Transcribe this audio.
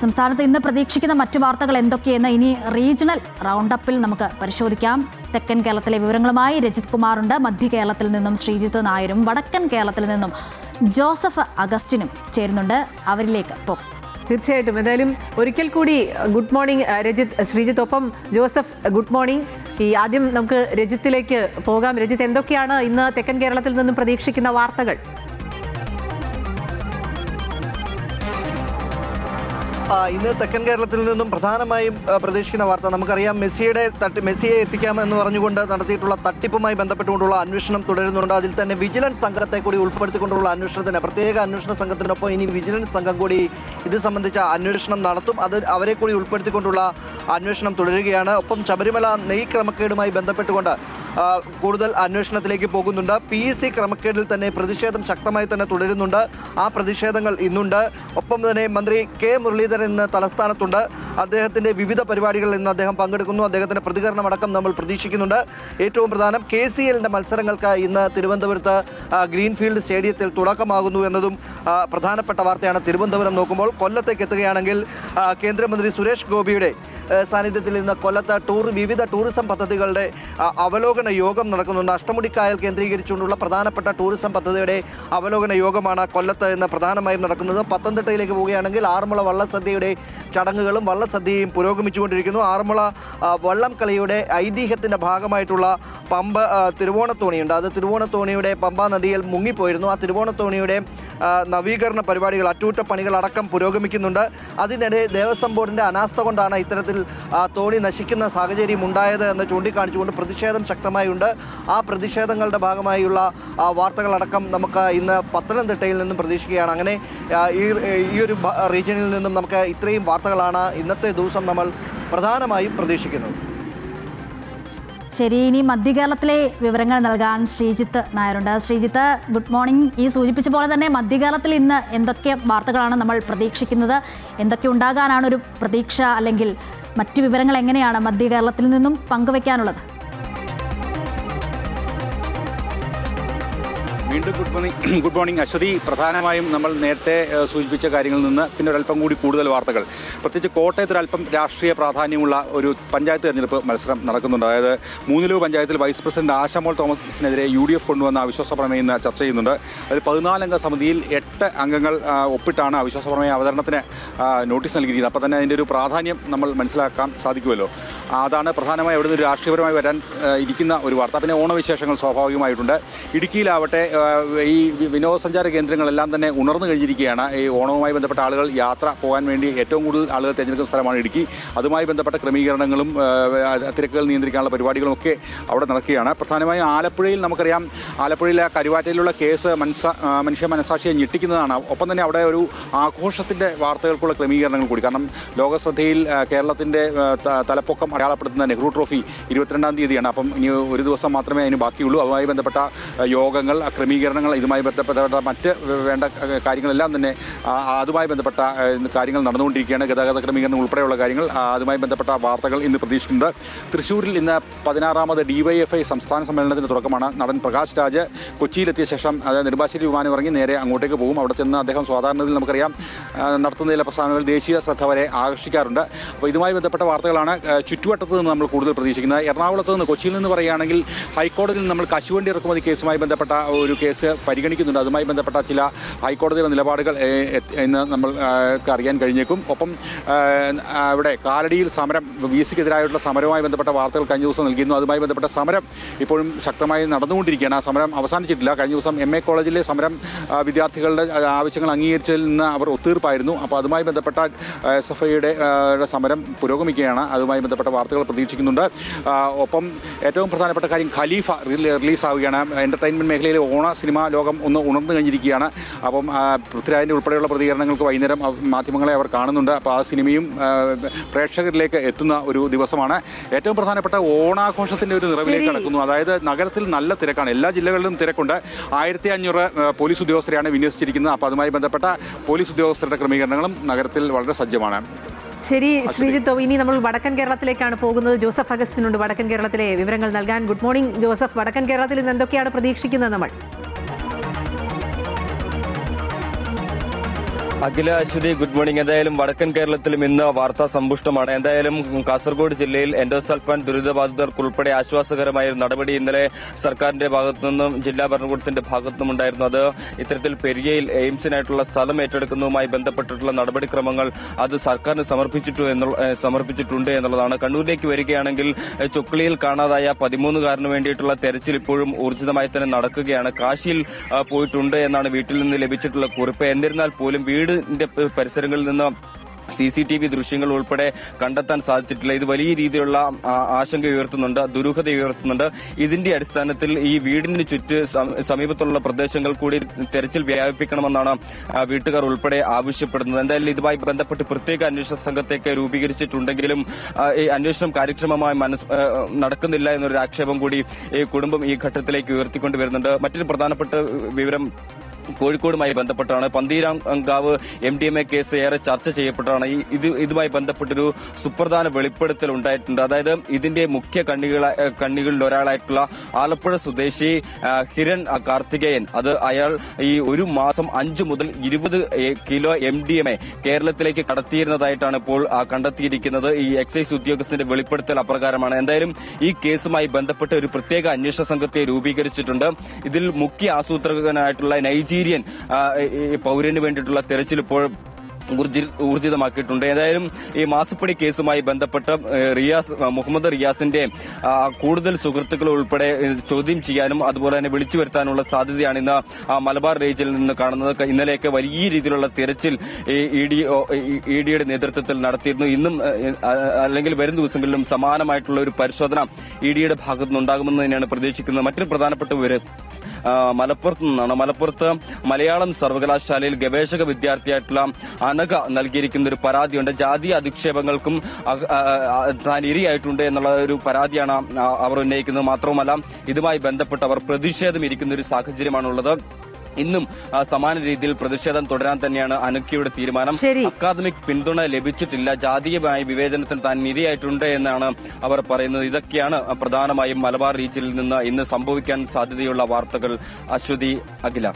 സംസ്ഥാനത്ത് ഇന്ന് പ്രതീക്ഷിക്കുന്ന മറ്റു വാർത്തകൾ എന്തൊക്കെയെന്ന് ഇനി റീജിയണൽ റൗണ്ടപ്പിൽ നമുക്ക് പരിശോധിക്കാം. തെക്കൻ കേരളത്തിലെ വിവരങ്ങളുമായി രജിത് കുമാറുണ്ട്. മധ്യ കേരളത്തിൽ നിന്നും ശ്രീജിത്ത് നായരും വടക്കൻ കേരളത്തിൽ നിന്നും ജോസഫ് അഗസ്റ്റിനും ചേരുന്നുണ്ട്. അവരിലേക്ക് പോകും. തീർച്ചയായിട്ടും. എന്തായാലും ഒരിക്കൽ കൂടി ഗുഡ് മോർണിംഗ് രജിത്, ശ്രീജിത്ത് ഒപ്പം ജോസഫ്. Good morning. ആദ്യം നമുക്ക് രജിത്തിലേക്ക് പോകാം. രജിത്ത്, എന്തൊക്കെയാണ് ഇന്ന് തെക്കൻ കേരളത്തിൽ നിന്നും പ്രതീക്ഷിക്കുന്ന വാർത്തകൾ? ഇന്ന് തെക്കൻ കേരളത്തിൽ നിന്നും പ്രധാനമായും പ്രതീക്ഷിക്കുന്ന വാർത്ത നമുക്കറിയാം. മെസ്സിയെ എത്തിക്കാമെന്ന് പറഞ്ഞുകൊണ്ട് നടത്തിയിട്ടുള്ള തട്ടിപ്പുമായി ബന്ധപ്പെട്ടുകൊണ്ടുള്ള അന്വേഷണം തുടരുന്നുണ്ട്. അതിൽ തന്നെ വിജിലൻസ് സംഘത്തെ കൂടി ഉൾപ്പെടുത്തിക്കൊണ്ടുള്ള അന്വേഷണത്തിന്, പ്രത്യേക അന്വേഷണ സംഘത്തിനൊപ്പം ഇനി വിജിലൻസ് സംഘം കൂടി ഇത് സംബന്ധിച്ച അന്വേഷണം നടത്തും. അവരെ കൂടി ഉൾപ്പെടുത്തിക്കൊണ്ടുള്ള അന്വേഷണം തുടരുകയാണ്. ഒപ്പം ശബരിമല നെയ് ക്രമക്കേടുമായി ബന്ധപ്പെട്ടുകൊണ്ട് കൂടുതൽ അന്വേഷണത്തിലേക്ക് പോകുന്നുണ്ട്. PSC ക്രമക്കേടിൽ തന്നെ പ്രതിഷേധം ശക്തമായി തന്നെ തുടരുന്നുണ്ട്. ആ പ്രതിഷേധങ്ങൾ ഇന്നുണ്ട്. ഒപ്പം തന്നെ മന്ത്രി K മുരളീധരൻ ഇന്ന് തലസ്ഥാനത്തുണ്ട്. അദ്ദേഹത്തിൻ്റെ വിവിധ പരിപാടികളിൽ ഇന്ന് അദ്ദേഹം പങ്കെടുക്കുന്നു. അദ്ദേഹത്തിൻ്റെ പ്രതികരണമടക്കം നമ്മൾ പ്രതീക്ഷിക്കുന്നുണ്ട്. ഏറ്റവും പ്രധാനം KCLൻ്റെ മത്സരങ്ങൾക്ക് ഇന്ന് തിരുവനന്തപുരത്ത് ഗ്രീൻഫീൽഡ് സ്റ്റേഡിയത്തിൽ തുടക്കമാകുന്നു എന്നതും പ്രധാനപ്പെട്ട വാർത്തയാണ്. തിരുവനന്തപുരം നോക്കുമ്പോൾ കൊല്ലത്തേക്ക് എത്തുകയാണെങ്കിൽ കേന്ദ്രമന്ത്രി സുരേഷ് ഗോപിയുടെ സാന്നിധ്യത്തിൽ ഇന്ന് കൊല്ലത്ത് വിവിധ ടൂറിസം പദ്ധതികളുടെ അവലോകന യോഗം നടക്കുന്നുണ്ട്. അഷ്ടമുടിക്കായൽ കേന്ദ്രീകരിച്ചുകൊണ്ടുള്ള പ്രധാനപ്പെട്ട ടൂറിസം പദ്ധതിയുടെ അവലോകന യോഗമാണ് കൊല്ലത്ത് ഇന്ന് പ്രധാനമായും നടക്കുന്നത്. പത്തനംതിട്ടയിലേക്ക് പോവുകയാണെങ്കിൽ ആറന്മുള വള്ളസദ്യയുടെ ചടങ്ങുകളും വള്ളസദ്യയും പുരോഗമിച്ചുകൊണ്ടിരിക്കുന്നു. ആറന്മുള വള്ളംകളിയുടെ ഐതിഹ്യത്തിൻ്റെ ഭാഗമായിട്ടുള്ള തിരുവോണത്തോണിയുണ്ട്. അത് തിരുവോണത്തോണിയുടെ പമ്പാ നദിയിൽ മുങ്ങിപ്പോയിരുന്നു. ആ തിരുവോണത്തോണിയുടെ നവീകരണ പരിപാടികൾ, അറ്റകുറ്റപ്പണികളടക്കം പുരോഗമിക്കുന്നുണ്ട്. അതിനിടെ ദേവസ്വം ബോർഡിൻ്റെ അനാസ്ഥ കൊണ്ടാണ് ഇത്തരത്തിൽ തോണി നശിക്കുന്ന സാഹചര്യം ഉണ്ടായത് എന്ന് ചൂണ്ടിക്കാണിച്ചുകൊണ്ട് പ്രതിഷേധം ശക്തമായുണ്ട്. ആ പ്രതിഷേധങ്ങളുടെ ഭാഗമായുള്ള വാർത്തകളടക്കം നമുക്ക് ഇന്ന് പത്തനംതിട്ടയിൽ നിന്നും പ്രതീക്ഷിക്കുകയാണ്. അങ്ങനെ ഈ ഒരു റീജിയനിൽ നിന്നും നമുക്ക് ഇത്രയും വാർത്തകളാണ് ഇന്നത്തെ ദിവസം നമ്മൾ പ്രധാനമായും പ്രതീക്ഷിക്കുന്നത്. ശരി, ഇനി മധ്യകേരളത്തിലെ വിവരങ്ങൾ നൽകാൻ ശ്രീജിത്ത് നായരുണ്ട്. Sreejith, good morning. ഈ സൂചിപ്പിച്ച പോലെ തന്നെ മധ്യകേരളത്തിൽ ഇന്ന് എന്തൊക്കെ വാർത്തകളാണ് നമ്മൾ പ്രതീക്ഷിക്കുന്നത്? എന്തൊക്കെ ഉണ്ടാകാനാണ് ഒരു പ്രതീക്ഷ? അല്ലെങ്കിൽ മറ്റു വിവരങ്ങൾ എങ്ങനെയാണ് മധ്യകേരളത്തിൽ നിന്നും പങ്കുവയ്ക്കാനുള്ളത്? വീണ്ടും ഗുഡ് മോർണിംഗ് അശ്വതി. പ്രധാനമായും നമ്മൾ നേരത്തെ സൂചിപ്പിച്ച കാര്യങ്ങളിൽ നിന്ന് പിന്നെ ഒരല്പം കൂടി കൂടുതൽ വാർത്തകൾ. പ്രത്യേകിച്ച് കോട്ടയത്ത് ഒരല്പം രാഷ്ട്രീയ പ്രാധാന്യമുള്ള ഒരു പഞ്ചായത്ത് തെരഞ്ഞെടുപ്പ് മത്സരം നടക്കുന്നുണ്ട്. അതായത് മൂന്നിലൂർ പഞ്ചായത്തിൽ വൈസ് പ്രസിഡന്റ് ആശമോൾ തോമസിനെതിരെ UDF കൊണ്ടുവന്ന അവിശ്വാസ പ്രമേയം ഇന്ന് ചർച്ച ചെയ്യുന്നുണ്ട്. അതിൽ 14 അംഗ സമിതിയിൽ 8 അംഗങ്ങൾ ഒപ്പിട്ടാണ് അവിശ്വാസ പ്രമേയ അവതരണത്തിന് നോട്ടീസ് നൽകിയിരിക്കുന്നത്. അപ്പോൾ തന്നെ അതിൻ്റെ ഒരു പ്രാധാന്യം നമ്മൾ മനസ്സിലാക്കാൻ സാധിക്കുമല്ലോ. അതാണ് പ്രധാനമായി അവിടെ നിന്ന് രാഷ്ട്രീയപരമായി വരാൻ ഇരിക്കുന്ന ഒരു വാർത്ത. പിന്നെ ഓണവിശേഷങ്ങൾ സ്വാഭാവികമായിട്ടുണ്ട്. ഇടുക്കിയിലാവട്ടെ ഈ വിനോദസഞ്ചാര കേന്ദ്രങ്ങളെല്ലാം തന്നെ ഉണർന്നു കഴിഞ്ഞിരിക്കുകയാണ്. ഈ ഓണവുമായി ബന്ധപ്പെട്ട ആളുകൾ യാത്ര പോകാൻ വേണ്ടി ഏറ്റവും കൂടുതൽ ആളുകൾ തിരഞ്ഞെടുക്കുന്ന സ്ഥലമാണ് ഇടുക്കി. അതുമായി ബന്ധപ്പെട്ട ക്രമീകരണങ്ങളും തിരക്കുകൾ നിയന്ത്രിക്കാനുള്ള പരിപാടികളും ഒക്കെ അവിടെ നടക്കുകയാണ്. പ്രധാനമായും ആലപ്പുഴയിൽ നമുക്കറിയാം, ആലപ്പുഴയിലെ കരുവാറ്റയിലുള്ള കേസ് മനുഷ്യ മനസാക്ഷിയെ ഞെട്ടിക്കുന്നതാണ്. ഒപ്പം തന്നെ അവിടെ ഒരു ആഘോഷത്തിൻ്റെ വാർത്തകൾക്കുള്ള ക്രമീകരണങ്ങൾ കൂടി. കാരണം ലോകശ്രദ്ധയിൽ കേരളത്തിൻ്റെ തലപ്പൊക്കം അടയാളപ്പെടുത്തുന്ന നെഹ്റു ട്രോഫി 22-ാം തീയതിയാണ്. അപ്പം ഇനി ഒരു ദിവസം മാത്രമേ അതിന് ബാക്കിയുള്ളൂ. അതുമായി ബന്ധപ്പെട്ട യോഗങ്ങൾ, ക്രമീകരണങ്ങൾ, ഇതുമായി ബന്ധപ്പെട്ട മറ്റ് വേണ്ട കാര്യങ്ങളെല്ലാം തന്നെ അതുമായി ബന്ധപ്പെട്ട കാര്യങ്ങൾ നടന്നുകൊണ്ടിരിക്കുകയാണ്. ഗതാഗത ക്രമീകരണം ഉൾപ്പെടെയുള്ള കാര്യങ്ങൾ, അതുമായി ബന്ധപ്പെട്ട വാർത്തകൾ ഇന്ന് പ്രതീക്ഷിക്കുന്നുണ്ട്. തൃശ്ശൂരിൽ ഇന്ന് 16ാമത് DYFI സംസ്ഥാന സമ്മേളനത്തിന് തുടക്കമാണ്. നടൻ പ്രകാശ് രാജ് കൊച്ചിയിലെത്തിയ ശേഷം നെടുമ്പാശ്ശേരി വിമാനം ഇറങ്ങി നേരെ അങ്ങോട്ടേക്ക് പോകും. അവിടെ ചെന്ന് അദ്ദേഹം സാധാരണയിൽ നമുക്കറിയാം നടത്തുന്ന ചില പ്രസ്ഥാനങ്ങൾ ദേശീയ ശ്രദ്ധ വരെ ആകർഷിക്കാറുണ്ട്. അപ്പോൾ ഇതുമായി ബന്ധപ്പെട്ട വാർത്തകളാണ് ചുറ്റുവട്ടത്ത് നിന്ന് നമ്മൾ കൂടുതൽ പ്രതീക്ഷിക്കുന്നത്. എറണാകുളത്ത് നിന്ന്, കൊച്ചിയിൽ നിന്ന് പറയുകയാണെങ്കിൽ ഹൈക്കോടതിയിൽ നമ്മൾ കശുവണ്ടി ഇറക്കുമതി കേസുമായി ബന്ധപ്പെട്ട ഒരു കേസ് പരിഗണിക്കുന്നുണ്ട്. അതുമായി ബന്ധപ്പെട്ട ചില ഹൈക്കോടതിയുടെ നിലപാടുകൾ ഇന്ന് നമ്മൾക്ക് അറിയാൻ കഴിഞ്ഞേക്കും. ഒപ്പം ഇവിടെ കാലടിയിൽ സമരം, VC-ക്കെതിരായിട്ടുള്ള സമരവുമായി ബന്ധപ്പെട്ട വാർത്തകൾ കഴിഞ്ഞ ദിവസം നൽകിയിരുന്നു. അതുമായി ബന്ധപ്പെട്ട സമരം ഇപ്പോഴും ശക്തമായി നടന്നുകൊണ്ടിരിക്കുകയാണ്. ആ സമരം അവസാനിച്ചിട്ടില്ല. കഴിഞ്ഞ ദിവസം MA കോളേജിലെ സമരം വിദ്യാർത്ഥികളുടെ ആവശ്യങ്ങൾ അംഗീകരിച്ചതിൽ നിന്ന് അവർ ഒത്തീർപ്പായിരുന്നു. അപ്പോൾ അതുമായി ബന്ധപ്പെട്ട SFIയുടെ സമരം പുരോഗമിക്കുകയാണ്. അതുമായി ബന്ധപ്പെട്ട വാർത്തകൾ പ്രതീക്ഷിക്കുന്നുണ്ട്. ഒപ്പം ഏറ്റവും പ്രധാനപ്പെട്ട കാര്യം, ഖലീഫ റിലീസാവുകയാണ്. എൻ്റർടൈൻമെൻറ്റ് മേഖലയിലെ ഓണ സിനിമാ ലോകം ഒന്ന് ഉണർന്നു കഴിഞ്ഞിരിക്കുകയാണ്. അപ്പം പൃഥ്വിരാജിൻ്റെ ഉൾപ്പെടെയുള്ള പ്രതികരണങ്ങൾക്ക് വൈകുന്നേരം മാധ്യമങ്ങളെ അവർ കാണുന്നുണ്ട്. അപ്പോൾ ആ സിനിമയും പ്രേക്ഷകരിലേക്ക് എത്തുന്ന ഒരു ദിവസമാണ്. ഏറ്റവും പ്രധാനപ്പെട്ട ഓണാഘോഷത്തിൻ്റെ ഒരു നിറവിലേക്ക് കടക്കുന്നു. അതായത് നഗരത്തിൽ നല്ല തിരക്കാണ്. എല്ലാ ജില്ലകളിലും തിരക്കുണ്ട്. 1500 പോലീസ് ഉദ്യോഗസ്ഥരെയാണ് വിന്യസിച്ചിരിക്കുന്നത്. അപ്പോൾ അതുമായി ബന്ധപ്പെട്ട പോലീസ് ഉദ്യോഗസ്ഥരുടെ ക്രമീകരണങ്ങളും നഗരത്തിൽ വളരെ സജ്ജമാണ്. ശരി ശ്രീജിത്ത്, ഇനി നമ്മൾ വടക്കൻ കേരളത്തിലേക്കാണ് പോകുന്നത്. ജോസഫ് അഗസ്റ്റിനുണ്ട് വടക്കൻ കേരളത്തിലെ വിവരങ്ങൾ നൽകാൻ. Good morning Joseph. വടക്കൻ കേരളത്തിൽ നിന്ന് എന്തൊക്കെയാണ് പ്രതീക്ഷിക്കുന്നത് നമ്മൾ? അഖില, അശ്വതി, ഗുഡ് മോർണിംഗ്. എന്തായാലും വടക്കൻ കേരളത്തിലും ഇന്ന് വാർത്താ സമ്പുഷ്ടമാണ്. എന്തായാലും കാസർഗോഡ് ജില്ലയിൽ എൻഡോസൾഫാൻ ദുരിതബാധിതർക്കുൾപ്പെടെ ആശ്വാസകരമായ ഒരു നടപടി ഇന്നലെ സർക്കാരിന്റെ ഭാഗത്തു നിന്നും ജില്ലാ ഭരണകൂടത്തിന്റെ ഭാഗത്തു നിന്നും ഉണ്ടായിരുന്നു. അത് ഇത്തരത്തിൽ പെരിയയിൽ എയിംസിനായിട്ടുള്ള സ്ഥലം ഏറ്റെടുക്കുന്നതുമായി ബന്ധപ്പെട്ടിട്ടുള്ള നടപടിക്രമങ്ങൾ അത് സർക്കാരിന് സമർപ്പിച്ചിട്ടുണ്ട് എന്നുള്ളതാണ്. കണ്ണൂരിലേക്ക് വരികയാണെങ്കിൽ ചൊക്ലിയിൽ കാണാതായ 13കാരന് വേണ്ടിയിട്ടുള്ള തെരച്ചിൽ ഇപ്പോഴും ഊർജിതമായി തന്നെ നടക്കുകയാണ്. കാശിയിൽ പോയിട്ടുണ്ട് എന്നാണ് വീട്ടിൽ നിന്ന് ലഭിച്ചിട്ടുള്ള കുറിപ്പ്. എന്നിരുന്നാൽ പോലും വീടിന്റെ പരിസരങ്ങളിൽ നിന്ന് CCTV ദൃശ്യങ്ങൾ ഉൾപ്പെടെ കണ്ടെത്താൻ സാധിച്ചിട്ടില്ല. ഇത് വലിയ രീതിയിലുള്ള ആശങ്ക ഉയർത്തുന്നുണ്ട്, ദുരൂഹത ഉയർത്തുന്നുണ്ട്. ഇതിന്റെ അടിസ്ഥാനത്തിൽ ഈ വീടിന് സമീപത്തുള്ള പ്രദേശങ്ങൾ കൂടി തെരച്ചിൽ വ്യാപിപ്പിക്കണമെന്നാണ് വീട്ടുകാർ ഉൾപ്പെടെ ആവശ്യപ്പെടുന്നത്. എന്തായാലും ഇതുമായി ബന്ധപ്പെട്ട് പ്രത്യേക അന്വേഷണ സംഘത്തേക്ക് രൂപീകരിച്ചിട്ടുണ്ടെങ്കിലും ഈ അന്വേഷണം കാര്യക്ഷമമായി നടക്കുന്നില്ല എന്നൊരു ആക്ഷേപം കൂടി ഈ കുടുംബം ഈ ഘട്ടത്തിലേക്ക് ഉയർത്തിക്കൊണ്ടുവരുന്നുണ്ട്. മറ്റൊരു പ്രധാനപ്പെട്ട വിവരം കോഴിക്കോടുമായി ബന്ധപ്പെട്ടാണ്. പന്തീരാങ്കാവ് MDMA കേസ് ഏറെ ചർച്ച ചെയ്യപ്പെട്ടാണ്. ഇതുമായി ബന്ധപ്പെട്ടൊരു സുപ്രധാന വെളിപ്പെടുത്തൽ ഉണ്ടായിട്ടുണ്ട്. അതായത് ഇതിന്റെ മുഖ്യ കണ്ണികളിൽ ഒരാളായിട്ടുള്ള ആലപ്പുഴ സ്വദേശി ഹിരൺ കാർത്തികേയൻ, അത് അയാൾ ഈ ഒരു മാസം 5 മുതൽ 20 കിലോ MDMA കേരളത്തിലേക്ക് കടത്തിയിരുന്നതായിട്ടാണ് ഇപ്പോൾ കണ്ടെത്തിയിരിക്കുന്നത്. ഈ എക്സൈസ് ഉദ്യോഗസ്ഥന്റെ വെളിപ്പെടുത്തൽ അപ്രകാരമാണ്. എന്തായാലും ഈ കേസുമായി ബന്ധപ്പെട്ട് ഒരു പ്രത്യേക അന്വേഷണ സംഘത്തെ രൂപീകരിച്ചിട്ടുണ്ട്. ഇതിൽ മുഖ്യ ആസൂത്രകനായിട്ടുള്ള നൈജീരിയൻ പൗരന് വേണ്ടിയിട്ടുള്ള തെരച്ചിൽ ഇപ്പോൾ ഊർജിതമാക്കിയിട്ടുണ്ട്. ഏതായാലും ഈ മാസപ്പടി കേസുമായി ബന്ധപ്പെട്ട് മുഹമ്മദ് റിയാസിന്റെ കൂടുതൽ സുഹൃത്തുക്കൾ ഉൾപ്പെടെ ചോദ്യം ചെയ്യാനും അതുപോലെ തന്നെ വിളിച്ചു വരുത്താനുള്ള സാധ്യതയാണ് ഇന്ന് മലബാർ റീജിയനിൽ നിന്ന് കാണുന്നത്. ഇന്നലെയൊക്കെ വലിയ രീതിയിലുള്ള തിരച്ചിൽ EDയുടെ നേതൃത്വത്തിൽ നടത്തിയിരുന്നു. ഇന്നും അല്ലെങ്കിൽ വരും ദിവസങ്ങളിലും സമാനമായിട്ടുള്ള ഒരു പരിശോധന EDയുടെ ഭാഗത്തുനിന്നുണ്ടാകുമെന്ന് തന്നെയാണ് പ്രതീക്ഷിക്കുന്നത്. മറ്റൊരു പ്രധാനപ്പെട്ട വിവരം മലപ്പുറത്ത് നിന്നാണ്. മലപ്പുറത്ത് മലയാളം സർവകലാശാലയിൽ ഗവേഷക വിദ്യാർത്ഥിയായിട്ടുള്ള അനഘ നൽകിയിരിക്കുന്ന ഒരു പരാതിയുണ്ട്. ജാതീയ അധിക്ഷേപങ്ങൾക്കും താൻ ഇരയായിട്ടുണ്ട് എന്നുള്ള ഒരു പരാതിയാണ് അവർ ഉന്നയിക്കുന്നത്. മാത്രവുമല്ല ഇതുമായി ബന്ധപ്പെട്ട് അവർ പ്രതിഷേധം ഇരിക്കുന്ന ഒരു സാഹചര്യമാണുള്ളത്. ഇന്നും സമാന രീതിയിൽ പ്രതിഷേധം തുടരാൻ തന്നെയാണ് അനഘയുടെ തീരുമാനം. അക്കാദമിക് പിന്തുണ ലഭിച്ചിട്ടില്ല, ജാതീയമായ വിവേചനത്തിന് താൻ ഇരയായിട്ടുണ്ട് എന്നാണ് അവർ പറയുന്നത്. ഇതൊക്കെയാണ് പ്രധാനമായും മലബാർ റീജിയനിൽ നിന്ന് ഇന്ന് സംഭവിക്കാൻ സാധ്യതയുള്ള വാർത്തകൾ. അശ്വതി, അഖില.